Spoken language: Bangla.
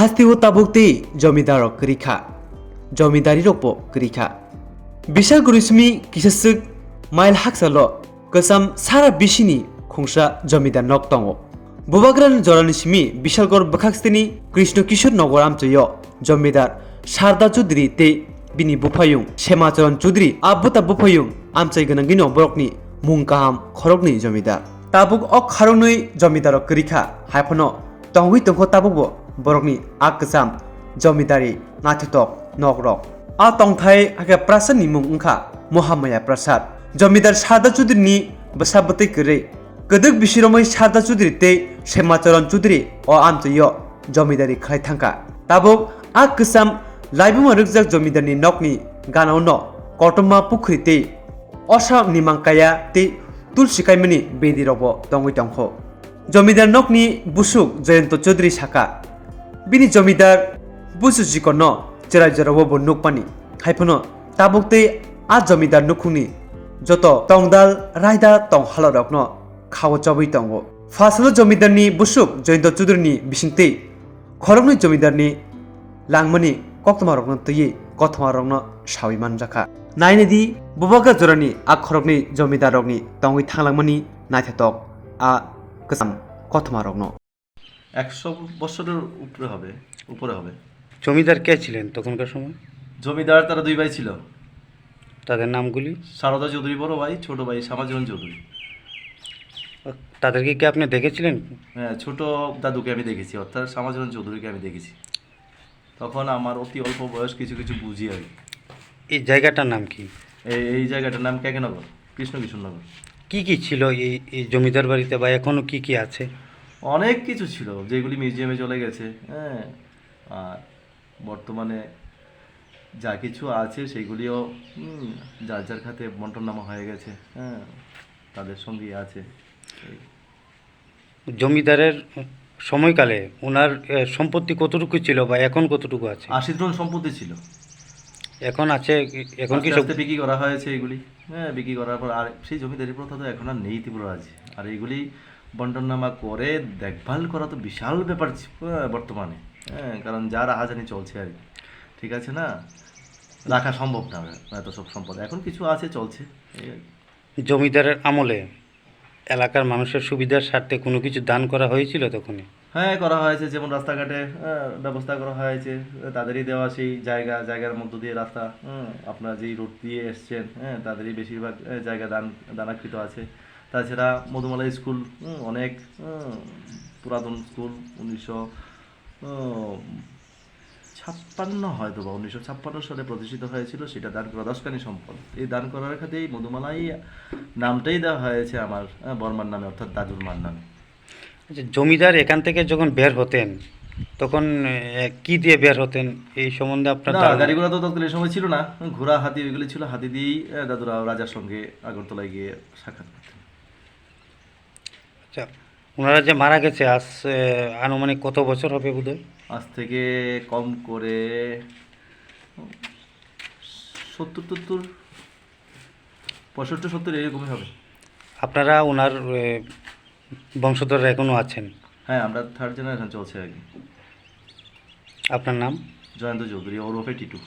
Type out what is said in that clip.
হাস্তিও তাবুকতে জমিদার করিখা জমিদারি রপ করিখা বিশাল গুরিসমি কিসাসুক মাইল হাকসাল কসাম সারা বিশিনি খুংসা জমিদার নক দङ বুবাগ্রান জরানি সিমি বিশালগড় বখাকস্তিনি কৃষ্ণ কিশোর নগর আমচয় জমিদার শারদা চৌধুরী তে বিনি বুফাयुं सेमाचरण चौधरी आबुता बुफायुं आमचाय गनांगिनो बरकनि मुं काहाम खरकनि जमिदार ताबुक अ खारंनै जमिदार करिखा हायफनो तंगुइ तंखो ताबुकबो बरकनि आकसाम जमिदारी नाथुतक नगरक आ तंथाय हाके प्रासादनि मुं ओंखा महामाया प्रसाद जमिदार शारदा चौधरीनि बसाबतै करे गदक बिसिरमै शारदा चौधरी ते सेमाचरण चौधरी अ आमचाय जमिदारी खाय थांखा ताबुक आकसाम लाइबुमा रुकजाक जमिदारनि नकनि गानावनो कटमा पुखुरी ते असा निमांकाया ते तुलसिकायमनि बेदिरबो दंगै दंखो जमिदार नकनि बुसुक जयंत चौधरी साका बिनि जमिदार बुसुजिकनो जेराजरावो बनुकपानि हायफनो ताबुकते आ जमिदार नुखुनि जत तंगदाल रायदा तंगहालरकनो खाव चबै दंगो फासल जमिदारनि बुसुक Jayant चौधरीनि बिसिंते खरगनि जमिदारनि लांमनि Kokthoma rokno tui Kokthoma rokno sawiman jaka nainedi bubaga jorani akhorokni jomidar rokni tongui thanglangmani naithatok a kasam Kokthoma rokno 100 বছরের উপরে হবে জমিদার কে ছিলেন তখনকার সময় জমিদার তারা দুই ভাই ছিল তাদের নামগুলি শারদা চৌধুরী বড় ভাই ছোট ভাই শ্যামাচরণ চৌধুরী তাদেরকে কি আপনি দেখেছিলেন হ্যাঁ ছোট দাদুকে আমি দেখেছি অর্থাৎ শ্যামাচরণ চৌধুরীকে আমি দেখেছি তখন আমার অতি অল্প বয়স কিছু কিছু বুঝি আর এই জায়গাটার নাম কি এই জায়গাটার নাম কেকেনগর কৃষ্ণ কিশোরনগর কি ছিল এই জমিদার বাড়িতে বা এখনো কি আছে অনেক কিছু ছিল যেগুলি মিউজিয়ামে চলে গেছে হ্যাঁ আর বর্তমানে যা কিছু আছে সেগুলিও যার যার খাতে বন্টনামা হয়ে গেছে হ্যাঁ তাদের সঙ্গে আছে জমিদারের সময়কালে ওনার সম্পত্তি কতটুকু ছিল বা এখন কতটুকু আছে 80 টন সম্পত্তি ছিল এখন আছে এখন কি সব বিক্রি করা হয়েছে এগুলি হ্যাঁ বিক্রি করার পর আর সেই জমিদারি প্রথা তো এখন আর নেই ত্রিপুরারাজ্যে আর এইগুলি বন্টননামা করে দেখভাল করা তো বিশাল ব্যাপার বর্তমানে হ্যাঁ কারণ যা রাহাজানি চলছে আর ঠিক আছে না রাখা সম্ভব না এত সব সম্পদ এখন কিছু আছে চলছে জমিদারের আমলে এলাকার মানুষের সুবিধার স্বার্থে কোনো কিছু দান করা হয়েছিল তখনই হ্যাঁ করা হয়েছে যেমন রাস্তাঘাটে ব্যবস্থা করা হয়েছে তাদেরই দেওয়া সেই জায়গার মধ্য দিয়ে রাস্তা আপনার যেই রোড দিয়ে এসছেন হ্যাঁ তাদেরই বেশিরভাগ জায়গা দানাকৃত আছে তাছাড়া মধুমালা স্কুল অনেক পুরাতন স্কুল 1956 হয়তো বা 1956 সালে প্রতিষ্ঠিত হয়েছিল সেটা দান করা দশকানি সম্পদ এই দান করার খাতেই মধুমালাই নামটাই দেওয়া হয়েছে আমার বর্মার নামে অর্থাৎ দাদুর মার নামে আচ্ছা জমিদার এখান থেকে যখন বের হতেন তখন কি দিয়ে বের হতেন এই সম্বন্ধে আপনার গাড়ি ঘোড়া তো তৎকালীন সময় ছিল না ঘোড়া হাতি এগুলি ছিল হাতি দিয়েই দাদুরা রাজার সঙ্গে আগরতলায় গিয়ে সাক্ষাৎ করতেন আচ্ছা ওনারা যে মারা গেছে আজ আনুমানিক কত বছর হবে বোধহয় আজ থেকে কম করে 70 65 এরকমই হবে আপনারা ওনার বংশধররা এখনো আছেন হ্যাঁ আমরা 3rd জেনারেশন চলছে আর কি আপনার নাম জয়ন্ত চৌধুরী ওরফে টিটু